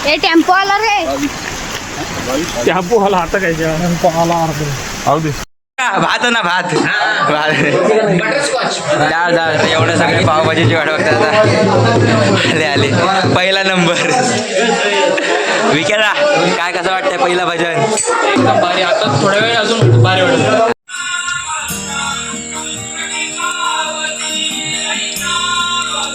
ए tempo आला रे. Tempo आला आता काय टेम्पो आला दे भात ना भात डाळ डाळ एवढं सगळे पावभाजीची वाट बघतात आता. आले आले पहिला नंबर. विकेला काय कसं वाटतंय पहिला भजन? एकदम भारी. आता थोड्या वेळ अजून भारी वाटत.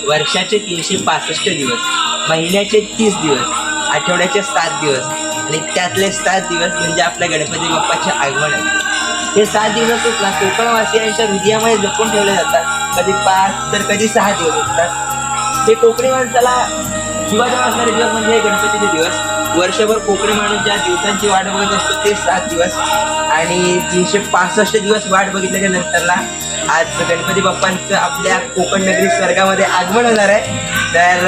वर्षाचे 365 दिवस, महिन्याचे 30 दिवस, आठवड्याचे 7 दिवस आणि त्यातले 7 दिवस म्हणजे आपल्या गणपती बाप्पाचे आगमन आहे. हे 7 दिवसच ना कोकणवासियांच्या हृदयामध्ये जपून ठेवले जातात. कधी 5 तर कधी 6 दिवस असतात. हे कोकणी माणसाला जीवाचे असणारे दिवस म्हणजे हे गणपतीचे दिवस. वर्षभर कोकणी माणूस ज्या दिवसांची वाट बघत असतो ते 7 दिवस आणि 365 दिवस वाट बघितल्याच्या नंतरला आज गणपती बाप्पांचं आपल्या कोकण नगरी स्वर्गामध्ये आगमन होणार आहे. तर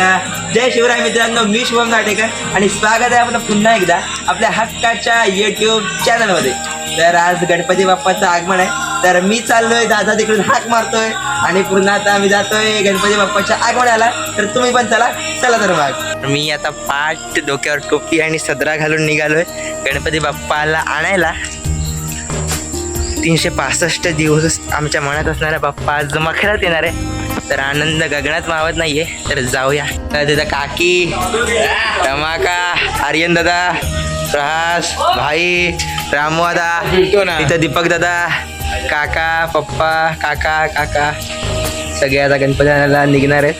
जय शिवराय मित्रांनो, मी शुभम नाटेकर आणि स्वागत आहे आपलं पुन्हा एकदा आपल्या हक्काच्या यूट्यूब चॅनलमध्ये. तर आज गणपती बाप्पाचं आगमन आहे. तर मी चाललोय, दादा तिकडून हाक मारतोय आणि पुन्हा आता आम्ही जातोय गणपती बाप्पाच्या आगमनाला. तर तुम्ही पण चला तर मग. मी आता पाट डोक्यावर टोपी आणि सदरा घालून निघालोय गणपती बाप्पाला आणायला. 365 दिवस आमच्या मनात असणारा बाप्पा आज मखरात येणार आहे. तर आनंद गगनात मावत नाहीये. तर जाऊया. तर तिथं काकी, रमाका, आर्यन दादा, प्रहास भाई, रामू दादा, तिथं दीपक दादा, काका, पप्पा, काका सगळे आता गणपती आणायला निघणार आहेत.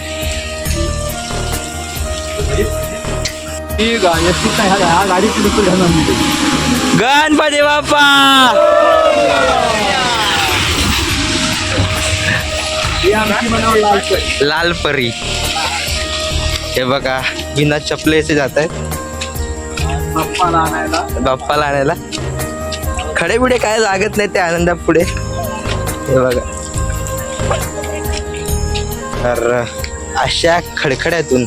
गणपती बाप्पा लाल परी. हे बघा बिना चपलेचे जात आहेत बाप्पाला आणायला. खडे बिडे काय लागत नाही ते आनंदा पुढे. हे बघा. तर अशा खडखड्यातून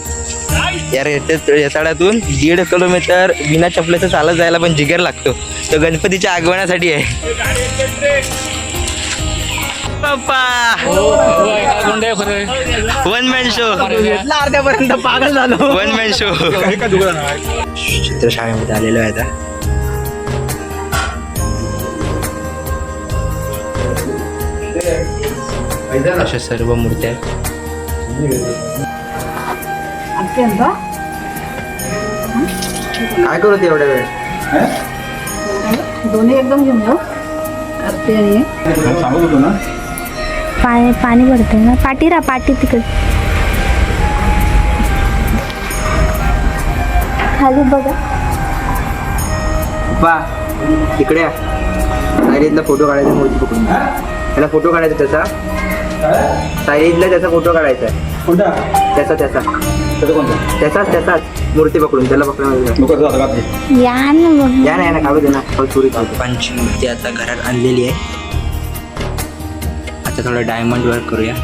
या रेताळ्यातून 1.5 किलोमीटर बिना चपलेचं चालत जायला पण जिगर लागतो. तो गणपतीच्या आगमनासाठी आहे. बाप्पा वन मॅन शो. अर्ध्यापर्यंत पागल झालो. One man show. चित्रशाळेमध्ये आलेलो आहे आता. अशा सर्व मूर्त्या काय करू एवढ्या वेळ? दोन्ही एकदम घेऊन जाऊ. सांगत होतो ना पाणी भरते ना. पाटी तिकडे खाली बघा. बा इकडे सायलीतला फोटो काढायचा. मूर्ती पकडून त्याला फोटो काढायचा. त्याचा सायलीतला त्याचा फोटो काढायचा आहे. त्याचाच मूर्ती पकडून त्याला पकडून या ना काढू दे ना. बाप्पांची मूर्ती आता घरात आणलेली आहे. आता थोडं डायमंड वर्क करूया.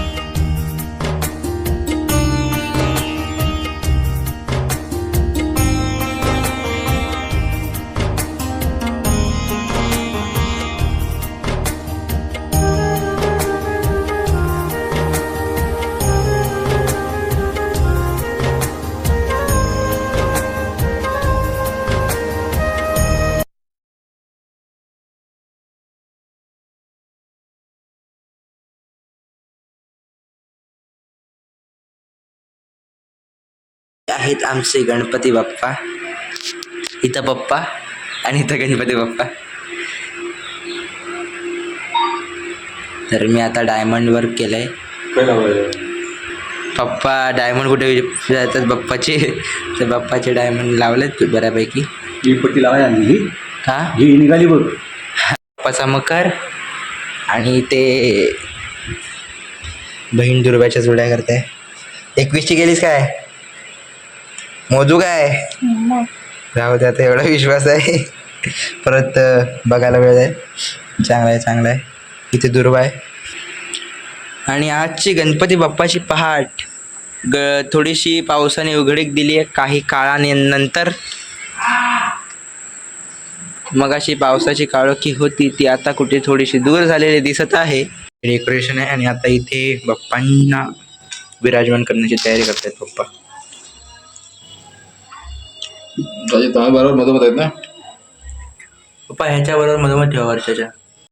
आहेत आमचे गणपती बाप्पा. इथं पप्पा आणि इथं गणपती बाप्पा. तर मी आता डायमंड वर्क केलंय. पप्पा डायमंड कुठे जातात बाप्पाचे, तर बाप्पाचे डायमंड लावलेत बऱ्यापैकी. ही पट्टी लावायला आणली. हा ही निघाली बघ. बाप्पाचा मकर आणि ते बहीण दुर्व्याच्या जोड्या करताय. 21ची गेलीस काय? मोजू काय? राहू द्या. एवढा विश्वास आहे. परत बघायला वेळ आहे. चांगला आहे. इथे दुर्वा आहे. आणि आजची गणपती बाप्पाची पहाट थोडीशी पावसाने उघडीक दिली आहे काही काळानंतर. मगाशी पावसाची काळोखी होती ती आता कुठे थोडीशी दूर झालेली दिसत आहे. डेकोरेशन आहे आणि आता इथे बाप्पांना विराजमान करण्याची तयारी करतायत पप्पा. तुम्हाला बरोबर मधोमध आहेत ना. पप्पा ह्याच्याबरोबर मधोमध ठेवा वर्षाच्या.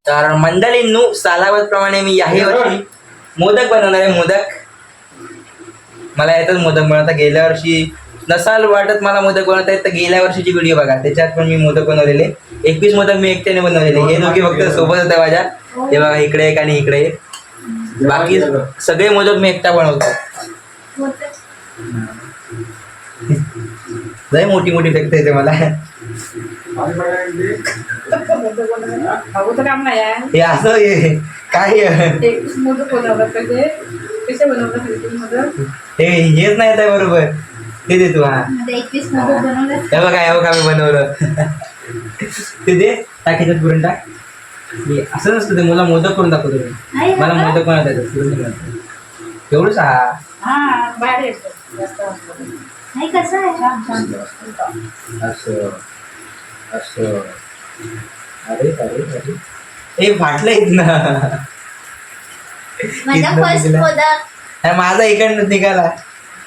तर मंडळींनो, सालावतप्रमाणे मी याही वर्षी मोदक बनवणार आहे. मोदक मला येतच मोदक बनवता. गेल्या वर्षी नसाल वाटत मला मोदक बनवता येत तर गेल्या वर्षीची व्हिडिओ बघा, त्याच्यात पण मी मोदक बनवलेले. 21 मोदक मी एकट्याने बनवलेले. हे दोघे फक्त सोबत होते माझ्या. हे बघा, इकडे एक आणि इकडे एक. बाकी सगळे मोदक मी एकटा बनवतो. लय मोठी मोठी फेकता येते मला. हे असं हे काय हे हेच नाही येत बरोबर. ते दे तू. हा हे बघा मी बनवलं. ते दे, टाक ह्याच्यात पुरण टाक. असं नसतं ते, मला मोदक करून दाखवतो तुम्ही. मला मोदक बनवता येतात, पुरण नाही बनवता. एवढंच. असं असं. अरे अरे अरे, हे फाटलंय ना. माझा इकडनं निघाला.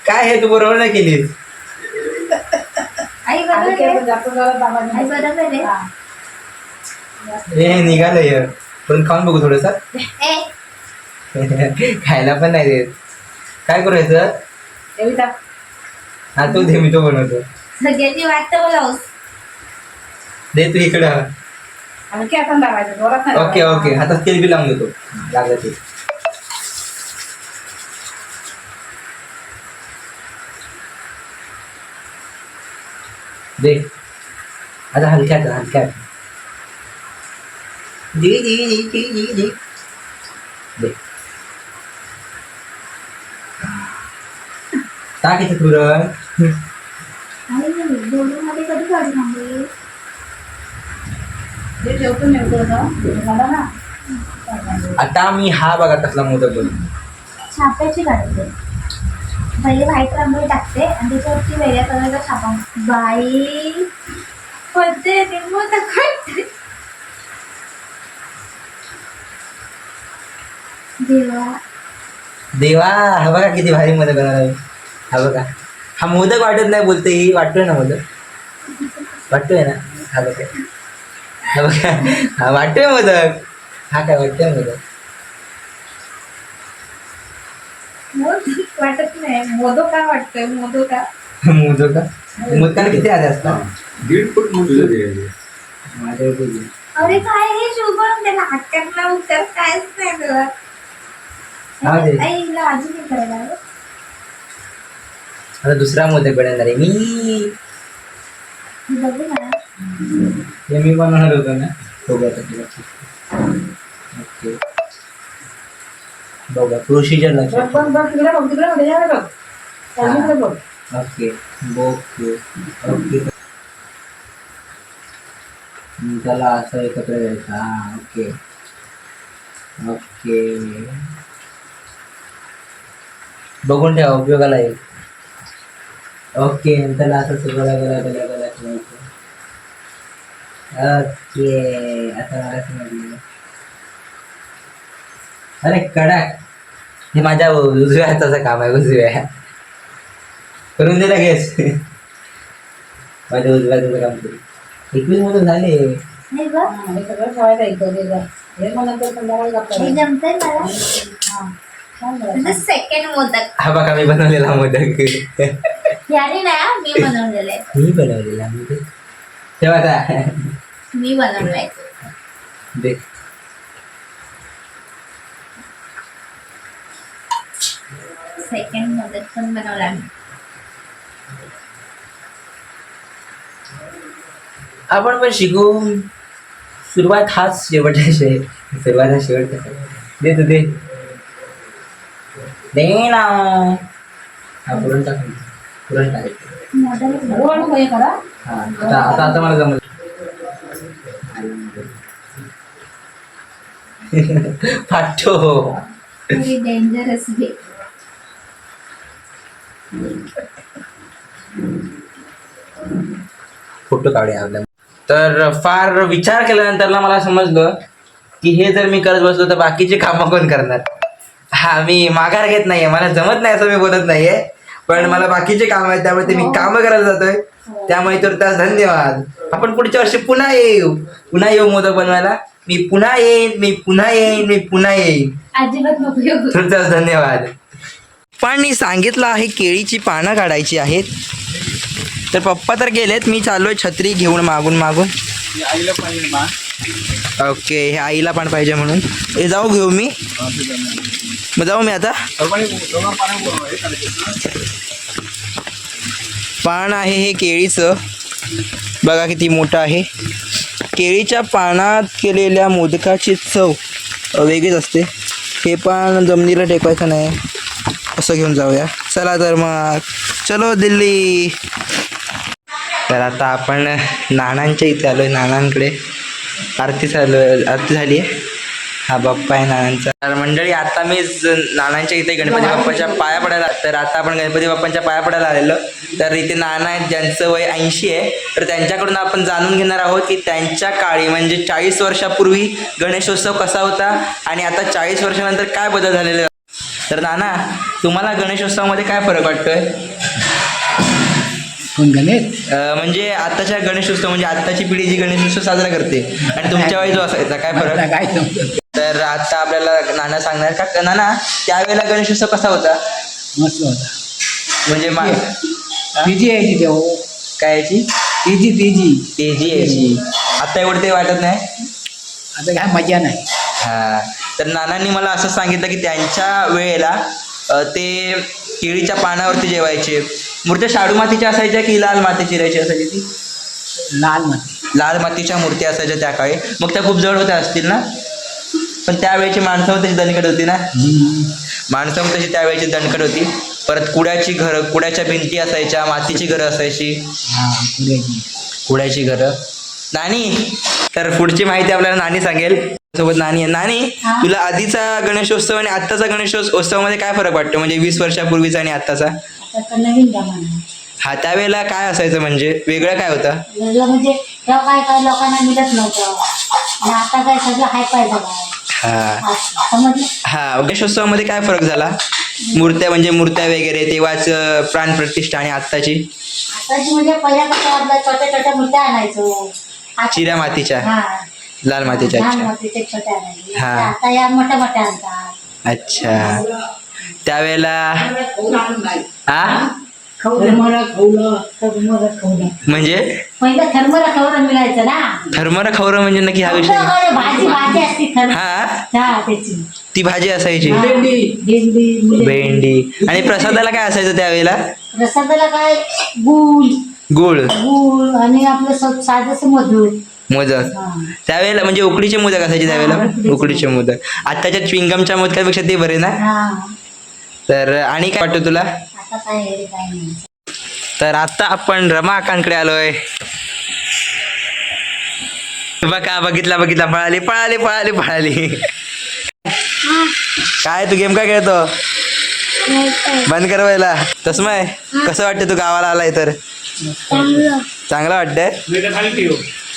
काय हे तू बरोबर नाही केलीस. हे निघालं हे. पण खाऊन बघू थोडस. खायला पण नाही देत. काय करायचं. हा तो दे, मी तो बनवतो. सगळ्याची वाटतं बोलावं. दे तू इकडं. ओके ओके, हातात तेल बी लावून देतो लागलं ते. दे आता हलक्यात हलक्यात. दे दे दे दे दे दे दे. टाक इथे पुरण. आता मी हा बघा कसला मोदक बनवतो. छाप्याची काढते. पहिले व्हाईट रांगोळी टाकते आणि त्याच्यावरती वेगळ्या कलरचा छापा. बाई पडते ते मोदक काढते. देवा देवा, हा बघा किती भारी मोदक बनवला. हा बघा, हा मोदक वाटत नाही बोलते ही. वाटतोय ना मोदक, वाटतोय ना. हा बघा, हा बघा, हा वाटतोय मोदक. हा काय वाटतोय मोदक. वाटत नाही. मोदका वाटतोय. मोदका मोदकाला किती आले असतात. 1.5 फूट मोठं. माझ्या अरे काय हे शुभम, त्याला हटक्यातला उत्तर कायच नाही तुला. आईला अजून हे करायला हवं. आता दुसरा मोदक बनवणार आहे मी. बघू ना. हे मी बनवणार होतो ना. ओके बघा, प्रोसिजर लक्षात. Okay okay okay. त्याला असं एकत्र घ्यायचं. हा ओके ओके. बघून ठेवा, उपयोगाला येईल. ओके, त्याला असं सगळं गला गला गला ठेवायचं. ओके, आता मला समजलं. अरे कडक. हे माझ्या उजव्या हाताचं काम आहे. उजव्या करून दे लगेच. माझ्या उजव्या हाताचं काम करू. 21 मोदक झाले. हे बघ, हे जमतंय मला. सेकंड मोदक. हा बघा, मी बनवलेला मोदक. याने नाही, मी बनवलेलं आहे. मी बनवलेला मोदक. तेव्हा आता मी बनवलंय. दे. सेकंड मोदक पण बनवला मी. आपण पण शिकू. सुरुवात हाच शेवट आहे. सुरुवात हा शेवट. दे तू दे. दे ना. हा पुरण टाक. पुरण टाकायचं. हा आता आता मला जमलं. फाटतो. डेंजरस घे. फोटो काढूया आपल्या. तर फार विचार केल्यानंतर मला समजलं की हे जर मी करत बसलो तर बाकीचे कामं कोण करणार. हा, मी माघार घेत नाहीये. मला जमत नाही असं मी बोलत नाहीये, पण मला बाकीचे काम आहेत त्यामुळे ते मी कामं करायला जातोय. त्यामुळे तर त्यास धन्यवाद. आपण पुढच्या वर्षी पुन्हा येऊ मोदक बनवायला. मी पुन्हा येईन. अजिबात नको येऊ. तुमचाच धन्यवाद. पप्पांनी सांगितलं आहे केळीची पानं काढायची आहेत. तर पप्पा तर गेलेत, मी चाललोय छत्री घेऊन मागून. आईला पाहिजे मा. ओके, हे आईला पण पाहिजे म्हणून हे जाऊ घेऊ मी. मग जाऊ मी आता. पान आहे हे केळीचं, बघा किती मोठं आहे. केळीच्या पानात केलेल्या मोदकाची चव वेगळीच असते. हे पण जमिनीला टेकवायचं नाही, असं घेऊन जाऊया. चला तर मग चलो दिल्ली. तर आता आपण नानांच्या इथे आलोय, नानांकडे. आरती झाली आहे. हा बाप्पा आहे नानांचा. तर मंडळी आता मी नानांच्या इथे गणपती बाप्पाच्या पाया पडायला. तर आता आपण गणपती बाप्पांच्या पाया पडायला आलेलो. तर इथे नाना आहेत ज्यांचं वय 80 आहे. तर त्यांच्याकडून आपण जाणून घेणार आहोत की त्यांच्या काळी म्हणजे 40 वर्षापूर्वी गणेशोत्सव कसा होता आणि आता 40 वर्षानंतर काय बदल झालेले. तर नाना, तुम्हाला गणेशोत्सवामध्ये काय फरक वाटतोय? म्हणजे आताच्या गणेशोत्सव म्हणजे आताची पिढी जी गणेशोत्सव साजरा करते आणि तुमच्या वेळी जो असायचा काय फरक? तर आता आपल्याला नाना सांगणार का. नाना, त्यावेळेला गणेशोत्सव कसा होता? मस्त होता. म्हणजे तेजी यायची तेव्हा. काय यायची? तेजी यायची. आता एवढं ते वाटत नाही. आता काय मजा नाही. हा. तर नानांनी मला असं सांगितलं की त्यांच्या वेळेला ते केळीच्या पानावरती जेवायचे. मूर्त्या शाडू मातीच्या असायच्या की लाल मातीची राहायची असायची? ती लाल मातीच्या मूर्त्या असायच्या त्या काळी. मग त्या खूप जड होत्या असतील ना? पण त्यावेळेची माणसं तशी दणकट होती ना. माणसं तशी त्यावेळेची दणकट होती. परत कुड्याच्या भिंती असायच्या, मातीची घरं असायची. कुड्याची घरं. नानी, तर पुढची माहिती आपल्याला नानी सांगेल. सोबत नानी आहे. नानी, तुला आधीचा गणेशोत्सव आणि आत्ताचा गणेशोत्सवामध्ये काय फरक वाटतो? म्हणजे 20 वर्षापूर्वीचा आणि आत्ताचा. नवीन जमाना. हा, त्यावेळेला काय असायचं म्हणजे वेगळं काय होतं? म्हणजे तेव्हा काय लोकांना मिळत नव्हतं आणि आता काय सगळं हाय पाय झालं. हा समजलं? हा. गणेशोत्सवामध्ये काय फरक झाला? मूर्त्या वगैरे तेव्हाच प्राणप्रतिष्ठा आणि आत्ताची. आताची म्हणजे पहिल्या कसं आपल्या छोट्या मूर्त्या आणायचो. चिऱ्या मातीच्या, लाल मातीच्या. मातीचे छोट्या आणायचे. हा. आता या मोठ्या आणतात. अच्छा. त्यावेळेला हा म्हणजे पहिलं थर्मरा खवरं मिळायचं ना. थर्मरा खवरं म्हणजे नक्की हा विषय? भाजी असती त्याची ती भाजी असायची. भेंडी. आणि प्रसादाला काय असायचं त्यावेळेला? प्रसादाला काय गुळ आणि आपलं साधं मोदक. त्यावेळेला म्हणजे उकडीचे मोदक असायचे त्यावेळेला. उकडीचे मोदक. आताच्या च्विंगमच्या मोदकापेक्षा ते बरे ना. तर आणि काय वाटतं तुला? तर आता आपण रमाकांकडे आलोय. बघा, बघितला पळाली. काय तू गेम काय खेळतो? बंद करवायला. तसमय, कसं वाटतं तू गावाला आलाय तर? चांगलं वाटतंय.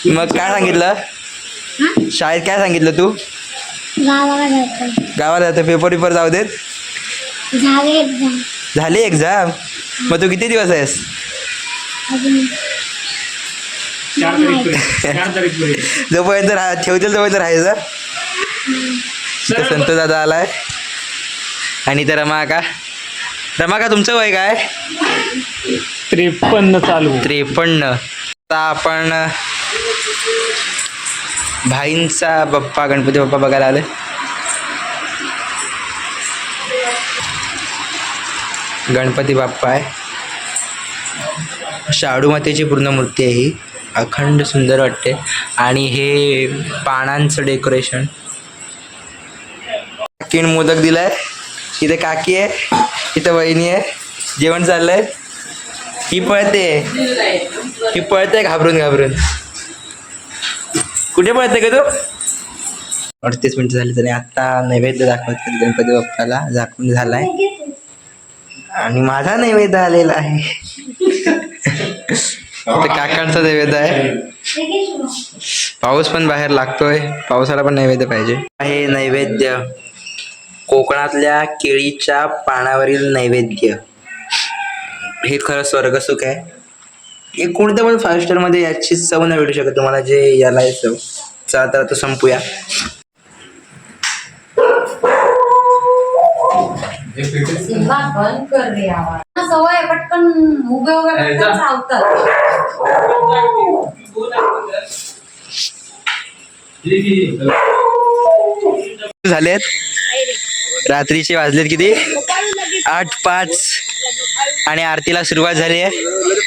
मग काय सांगितलं शाळेत? काय सांगितलं तू? गावाला जातो. पेपर जाऊ देत. झाली एक्झाम. मग तू किती दिवस आहेस? जोपर्यंत ठेवतील तोपर्यंत राहायचं. संतोष दादा आलाय. आणि तर रमाका तुमचं वय काय? 53 चालू. 53. आता आपण भाईंचा बाप्पा गणपती बाप्पा बघायला आलोय. गणपती बाप्पा आहे. शाडू मातेची पूर्ण मूर्ती आहे ही. अखंड सुंदर वाटते. आणि हे पानांचं डेकोरेशन. काकीन मोदक दिलाय. इथे काकी आहे, इथं वहिनी आहे. जेवण चाललंय. ही पळते घाबरून. कुठे पळते का तू? 38 मिनिटं झाली तरी आता नैवेद्य दाखवतात गणपती बाप्पाला. झाकून झालाय आणि माझा नैवेद्य आलेला आहे. काकांचा नैवेद्य आहे. पाऊस पण बाहेर लागतोय. पावसाला पण नैवेद्य पाहिजे. हे नैवेद्य कोकणातल्या केळीच्या पानावरील नैवेद्य. हे खरं स्वर्गसुख आहे. एक कोणत्या पण 5 स्टार मध्ये याची चव नाही भेटू शकत तुम्हाला जे याला आहे चव. चला तर आता संपूया. बंद कर रे आवाज. सवय पटकन उभे उभे चावतात. झालेत रात्रीचे वाजलेत किती 8:05 आणि आरतीला सुरुवात झाली आहे.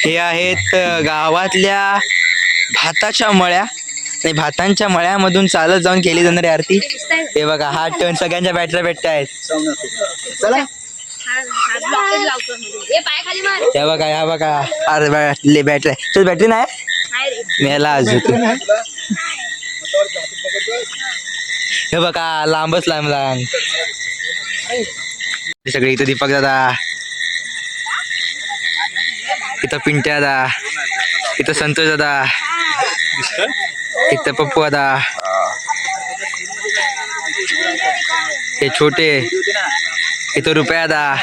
हे आहेत गावातल्या भाताच्या मळ्या आणि भातांच्या मळ्यामधून चालत जाऊन केली जाणारी आरती. हे बघा हा टर्न सगळ्यांच्या बॅटऱ्या भेटत आहेत. चला या बघा या बघा अरे बॅटरी तर बॅटरी नाही मेला अजून. हे बघा लांबच लांब सगळे इथं दीपक दादा, इथं पिंट्या दादा, इथं संतोष दादा, इथं पप्पू दादा, हे छोटे, इथं रुपया दादा,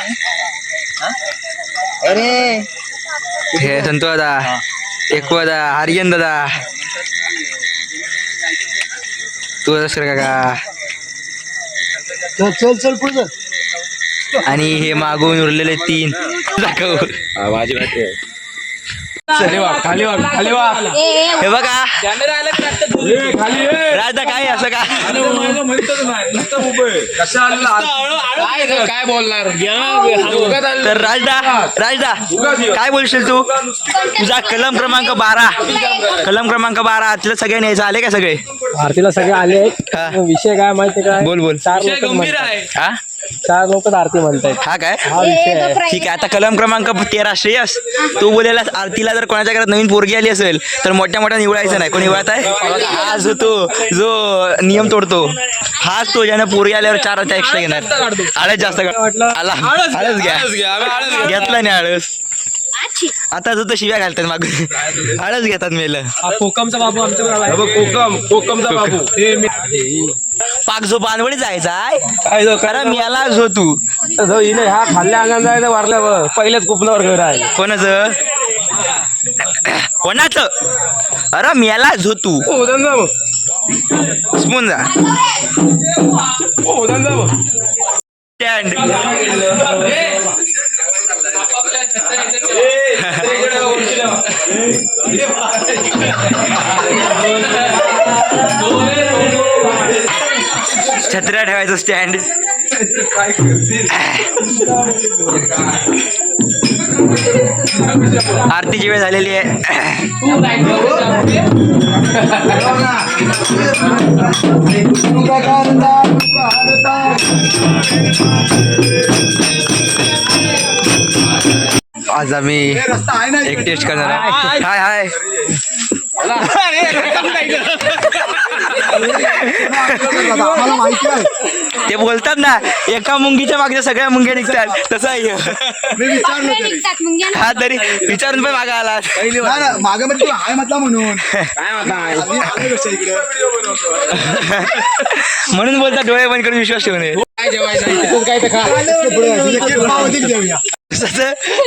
अरे हे संतोष दादा, एकू दादा, आर्यन दादा, तू काका चल चल पुढे आणि हे मागून उरलेले 3 दाखव. माझी बॅटरी आहे. खाली वा हे बघा कॅमेरा आला की आता खाली राजा काय असं का काय बोलणार तर राजदा काय बोलशील तू. तुझा कलम क्रमांक 12 आतलं सगळे न्यायचं आले का सगळे. आरतीला सगळे आले हा. विषय काय माहिती काय बोल 4 विषय लोक गंभीर आहे. हा 4 लोक आरती म्हणतायत. हा काय हा विषय आहे. ठीक आहे. आता कलम क्रमांक 13 श्रेयस तू बोलेला आरतीला जर कोणाच्या घरात नवीन पोरगी आली असेल तर मोठ्या निवडायचं नाही. कोणी निवडत आहे हा जो नियम तोडतो हाच तो ज्याने पोरगी आल्यावर 4 आरत्या एक्स्ट्रा घेणार. आळस जास्त आला आळस घ्या घेतला नाही आळस. आता जो तो शिव्या घालतात मागून आळस घेतात मेलं. कोकमचा बाबू आमच्या कोकमचा बाबू पाक जो बांधवडी जायचा आहे खरा मेला जो तू हा खाल्ल्या अंगात जायचं वारल्या पहिल्याच कोपनावर घर आहे. कोणाचं अरे मेला जो तू स्पून जा स्टँड छत्र्या ठेवायचं स्टँड. आरतीची वेळ झालेली आहे. आज आम्ही एक टेस्ट करणार आहे. हाय हाय ते बोलतात ना एका मुंगीच्या मागच्या सगळ्या मुंग्या निघतात तसं आहे. हा तरी विचारून पण मागा आला मागे म्हणजे तू हाय म्हटला म्हणून म्हणून बोलतात डोळे बंद करून विश्वास ठेवू नये.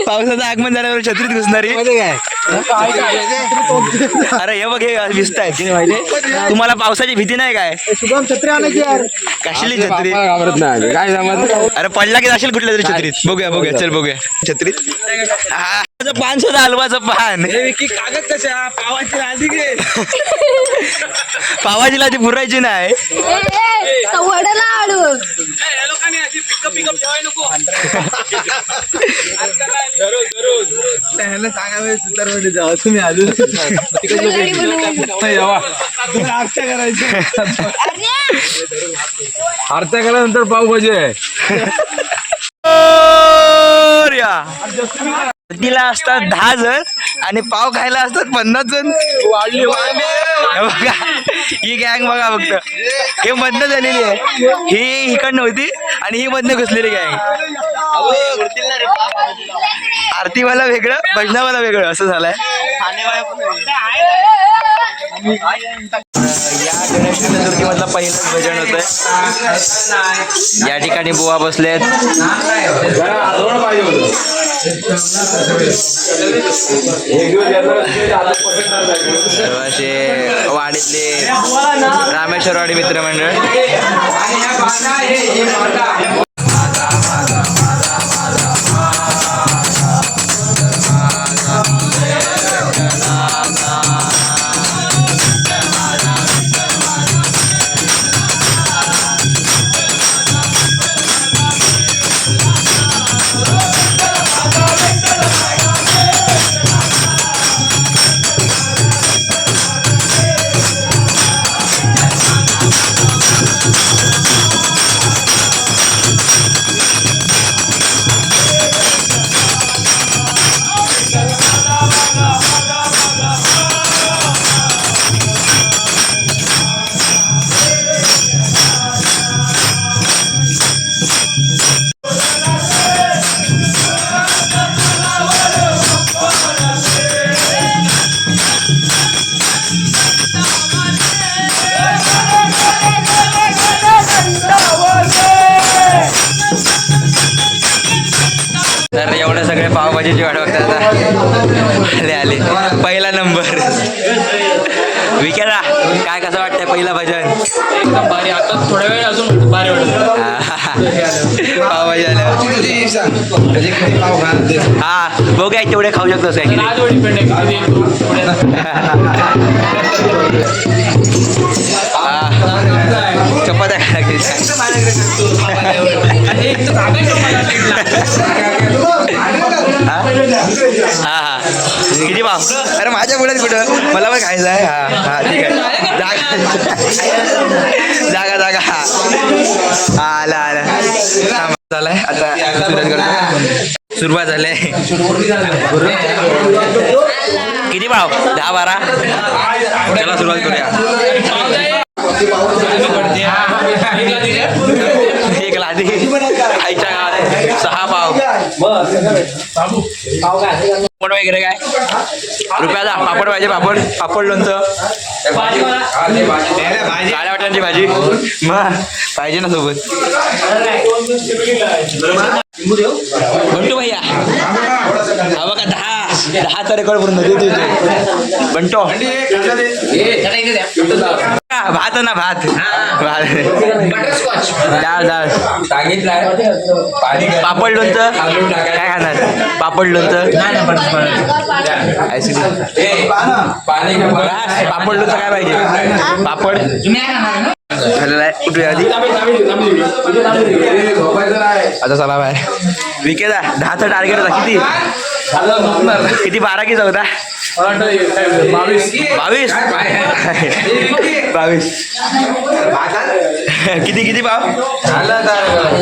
पावसाचं आगमन झाल्यावर छत्रीत घुसणारी अरे हे बघ हे भिजताय तुम्हाला पावसाची भीती नाही काय. शुभम छत्री आणायची यार. कशाली छत्री घाबरत नाही काय अरे पडला की जाशील कुठल्या तरी छत्रीत. बघूया चल बघूया छत्रीत. पान सुद्धा हलवाचं पान कागद कशा पावाची आधी घे पावाची लादी पुरायची नाही. लोकांनी अशी पिकअप ठेवाय नको. तुम्ही आलो आरत्या करायचं आरत्या केल्यानंतर पावभाजी आहे. तिला असतात 10 जण आणि पाव खायला असतात 50 जण. बघा ही गँग बघा फक्त हे मधनं झालेली आहे. ही इकडनं होती आणि ही मधनं घुसलेली गँग. आरतीवाला वेगळं भजनावाला वेगळं असं झालंय. या गणेश चतुर्थीमधलं पहिलंच भजन होतंय. या ठिकाणी बुवा बसलेत. सर्व असे वाडीतले रामेश्वरवाडी मित्रमंडळ. तर एवढे सगळे पावभाजीची वाट बघतात आता. आले पहिला नंबर. विकेला काय कसं वाटतंय पहिला भजन? एकदम भारी. आता थोड्या वेळ अजून भारी वाटत. पावभाजी आल्या. हा बघूया तेवढे खाऊ शकतोस काय की नाही? आज डिपेंड आहे. चपात्या खायला हा हा किती भाव? अरे माझ्या पुढे कुठं मला पण खायचं आहे. हा हा ठीक आहे. जागा जागा हा आला आला झालाय. आता सुरुवात करतो. सुरुवात झाली. किती भाव? 10-12. चला सुरुवात करूया. एक लादी आईच्या गावात 6 पाव. पापड वगैरे काय रुपयाचा? पापड पाहिजे. पापड पापड लोणचं काळ्या वाटाण्याची भाजी मग पाहिजे ना सोबत. बंटू भैया हा बघा 10चा रेकॉर्ड पूर्ण देतो बंटो. भात ना भात डाळ डाळ पापड लोणचं काय खाणार? पापड लोणचं पापड लोणचं काय पाहिजे? पापड झालेला आहे. कुठे आधी आता चला बाय. विकेला 10चा टार्गेट होता. किती 12 की 14? 22 किती भाव?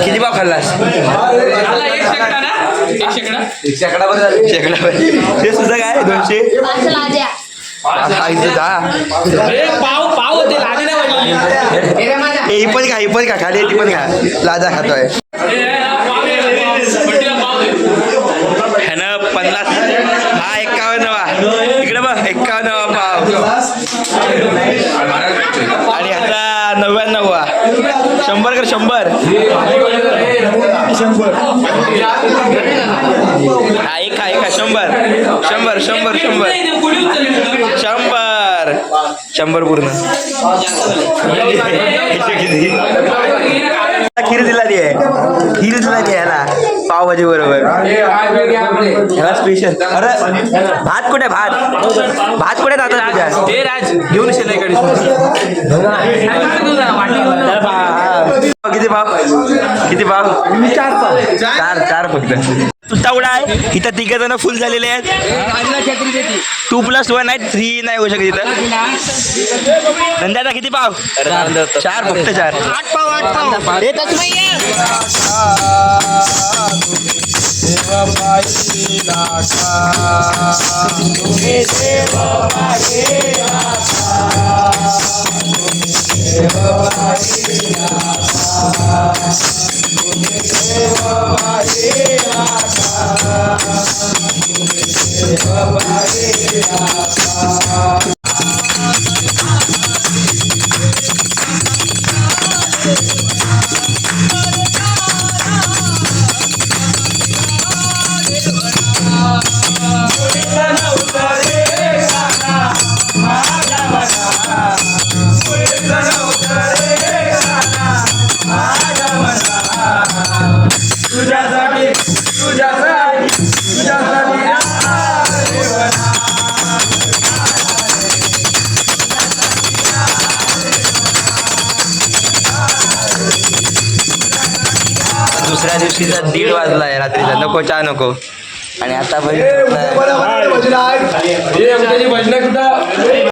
किती भाव खाल्लास? शेकडा ते सुद्धा काय 200 ही पण खा खाली ती पण खा. लाजा खातोय ह्यानं 50. हा 51वा. इकडे बघ 51वा पाव. आणि ह्याचा 99वा. 100 कर 100. हा एक खा 100 पूर्ण. खीर दिलाली आहे. ह्याला पावभाजी बरोबर ह्याला स्पेशल. अरे भात कुठे? भात कुठे जातात तुझ्या? ते राज घेऊन शेलाकडे. किती भाव? 4 पाव. 4 फक्त. तुझा उडा आहे इथं. 3 जण फुल झालेले आहेत. 2+1 आहे 3 नाही होऊ शकत इथं. नंद्याचा किती पाव? 4 फक्त 4. 8 पाव येतच नाहीये. दुसऱ्या दिवशीचा 1:30 वाजलाय रात्रीचा. नको चहा नको. आणि आता बघितलं भजन आहे. भजन कुठं